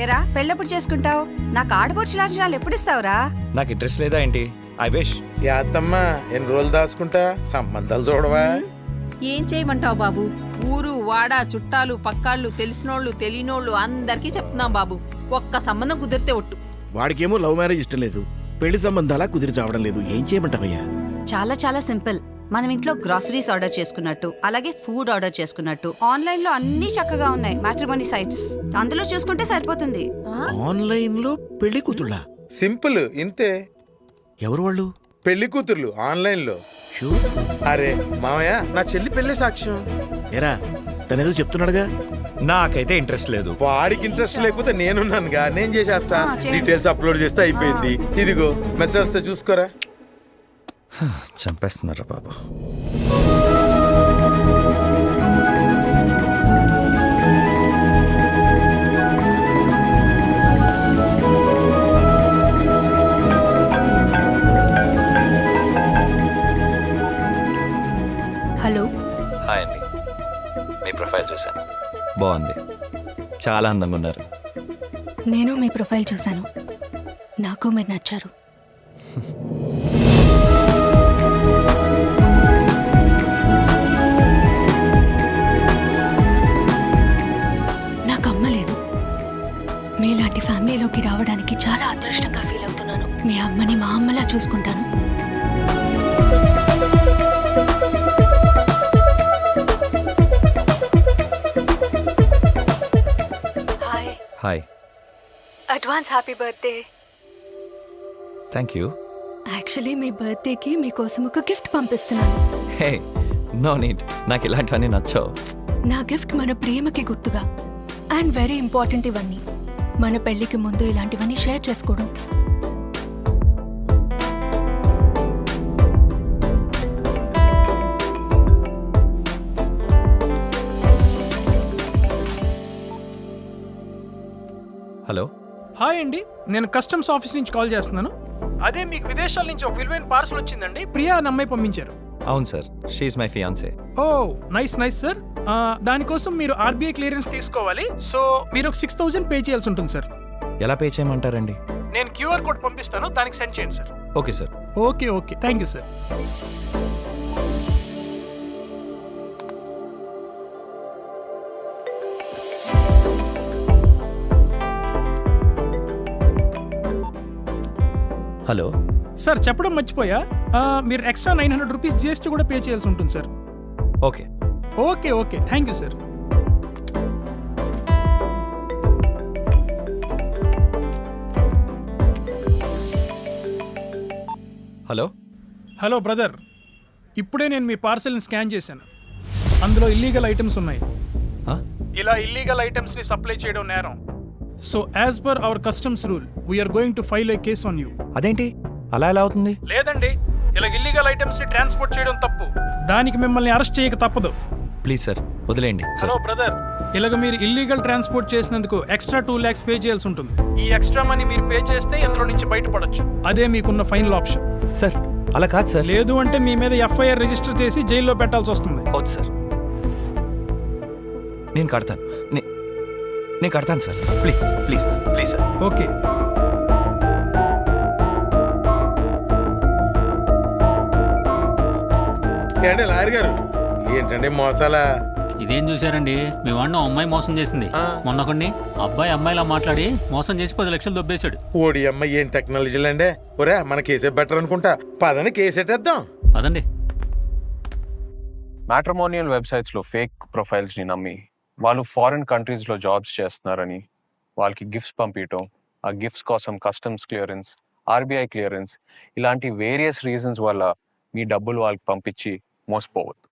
ఏరా పెళ్ళెప్పుడు చేసుకుంటావు? నాకు ఆడపడుచు లాంఛనాలు ఎప్పుడు ఇస్తావురా? నాకు ఇంట్రెస్ట్ లేదా ఏంటి? I wish. యాత్తమ్మా ఎన్ని రోజులు దాచుకుంటా, సంబంధాలు చూడవా? ఏం చేయమంటావు బాబు? ఊరు వాడ చుట్టాలు పక్కాళ్ళు తెలిసినోళ్ళు తెలియనోళ్ళు అందరికీ చెప్తున్నాం బాబు. ఒక్క సంబంధం కుదిరితే ఒట్టు. వాడికేమో లవ్ మ్యారేజ్ ఇష్టం లేదు, పెళ్లి సంబంధాలా కుదిరి చావడం లేదు. ఏం చేయమంటావయ్యా? చాలా చాలా సింపుల్. మనం ఇంట్లో గ్రాసరీస్ ఆర్డర్ చేసుకున్నట్టు, అలాగే ఫుడ్ ఆర్డర్ చేసుకున్నట్టు ఆన్లైన్ లో అన్ని చక్కగా ఉన్నాయి మ్యాట్రిమోనీ సైట్స్. అందులో చూసుకుంటే సరిపోతుంది. ఆన్లైన్ లో పెళ్లి కూతుళ్ళా? సింపుల్ ఇంతే. ఎవరు వాళ్ళు? పెళ్లి కూతుర్లు ఆన్లైన్ లో. షూర్. అరే మామయ్య, నా చెల్లి పెళ్లి సాక్ష్యం. ఏరా, తనేదో చెప్తున్నాడుగా. నాకైతే ఇంట్రెస్ట్ లేదు. వాడికి ఇంట్రెస్ట్ లేకపోతే నేనున్నానుగా, నేను చేసేస్తా. చేయండి. డీటెయిల్స్ అప్లోడ్ చేస్తే అయిపోయింది. ఇదిగో మెసేజ్ వస్తే చూసుకోరా. చంపేస్తున్నారా బాబు. హలో. హాయ్ అండి, మీ ప్రొఫైల్ చూశాను, బాగుంది, చాలా అందంగా ఉన్నారు. నేను మీ ప్రొఫైల్ చూశాను, నాకు మీరు నచ్చారు. నాకు అమ్మ లేదు. మీలాంటి ఫ్యామిలీలోకి రావడానికి చాలా అదృష్టంగా ఫీల్ అవుతున్నాను. మీ అమ్మని మా అమ్మలా చూసుకుంటాను. Hi. Hi. Advance happy birthday. Thank you. Actually మీ బర్త్డేకి మీకోసం ఒక గిఫ్ట్ పంపిస్తున్నాను. హే, నో నీడ్, నాకు ఇలాంటివన్నీ నచ్చవు. నా గిఫ్ట్ మన ప్రేమకి గుర్తుగా. అండ్ వెరీ ఇంపార్టెంట్ ఇవన్నీ. మన పెళ్లికి ముందు ఇలాంటివన్నీ షేర్ చేసుకోవడం. హలో. హాయ్ అండి, నేను కస్టమ్స్ ఆఫీస్ నుంచి కాల్ చేస్తున్నాను. అదే మీకు విదేశాల నుంచి ఒక విలువైన పార్సల్ వచ్చిందండి. ప్రియా అని అమ్మాయి పంపించారు. అవును sir, she's my fiancee. Oh nice nice sir. దానికోసం మీరు ఆర్బీఐ క్లియరెన్స్ తీసుకోవాలి. సో మీరు ఒక 6,000 పే చేయాల్సి ఉంటుంది సార్. ఎలా పే చేయమంటారండి? నేను క్యూఆర్ కోడ్ పంపిస్తాను, దానికి సెండ్ చేయండి sir. Okay sir. Okay okay, thank you sir. Hello sir, చెప్పడం మర్చిపోయా, మీరు ఎక్స్ట్రా 900 రూపీస్ జిఎస్టీ కూడా పే చేయాల్సి ఉంటుంది sir. Okay okay okay, thank you sir. Hello. Hello brother, ఇప్పుడే నేను మీ పార్సెల్ని స్కాన్ చేశాను. అందులో ఇల్లీగల్ ఐటమ్స్ ఉన్నాయి. ఇలా ఇల్లీగల్ ఐటమ్స్ని సప్లై చేయడం నేరం. So as per our customs rule we are going to file a case on you. అదేంటి అలా ఎలా అవుతుంది? లేదండి, ఇలా ఇల్లీగల్ ఐటమ్స్ని ట్రాన్స్పోర్ట్ చేయడం తప్పు. దానికి మిమ్మల్ని అరెస్ట్ చేయక తప్పదు. ప్లీజ్ సార్, వదిలేయండి. హలో బ్రదర్, ఇలాగ మీరు ఇల్లీగల్ ట్రాన్స్పోర్ట్ చేసినందుకు ఎక్స్ట్రా 2 lakhs పే చేయాల్సి ఉంటుంది. ఈ ఎక్స్ట్రా మనీ మీరు పే చేస్తే ఇందులో నుంచి బయటపడొచ్చు. అదే మీకున్న ఫైనల్ ఆప్షన్. సార్ అలా కాదు సార్. లేదు అంటే మీ మీద ఎఫ్ఐఆర్ రిజిస్టర్ చేసి జైల్లో పెట్టాల్సి వస్తుంది. అవును సార్, నేను కడతాను. నేను కడతాను sir. Please please please sir. Okay. ఏంటి లాయర్ గారు, ఏంటండి మోసాలా? ఇదేం చూసారండి, మీ వాడిని అమ్మాయి మోసం చేసింది. మొన్న కొన్ని అబ్బాయి అమ్మాయిలా మాట్లాడి మోసం చేసి 10 లక్షలు దొబ్బేశాడు. ఓడి అమ్మ, ఏం టెక్నాలజీలు అండి. ఒరే, మన కేసే బెటర్ అనుకుంటా. పదని కేసెట్టేద్దాం. పదండి. మ్యాట్రిమోనియల్ వెబ్సైట్స్లో ఫేక్ ప్రొఫైల్స్ని నమ్మి వాళ్ళు ఫారిన్ కంట్రీస్లో జాబ్స్ చేస్తున్నారని వాళ్ళకి గిఫ్ట్స్ పంపించటం, ఆ గిఫ్ట్స్ కోసం కస్టమ్స్ క్లియరెన్స్, ఆర్బీఐ క్లియరెన్స్, ఇలాంటి వేరియస్ రీజన్స్ వల్ల మీ డబ్బులు వాళ్ళకి పంపించి మోసపోవద్దు.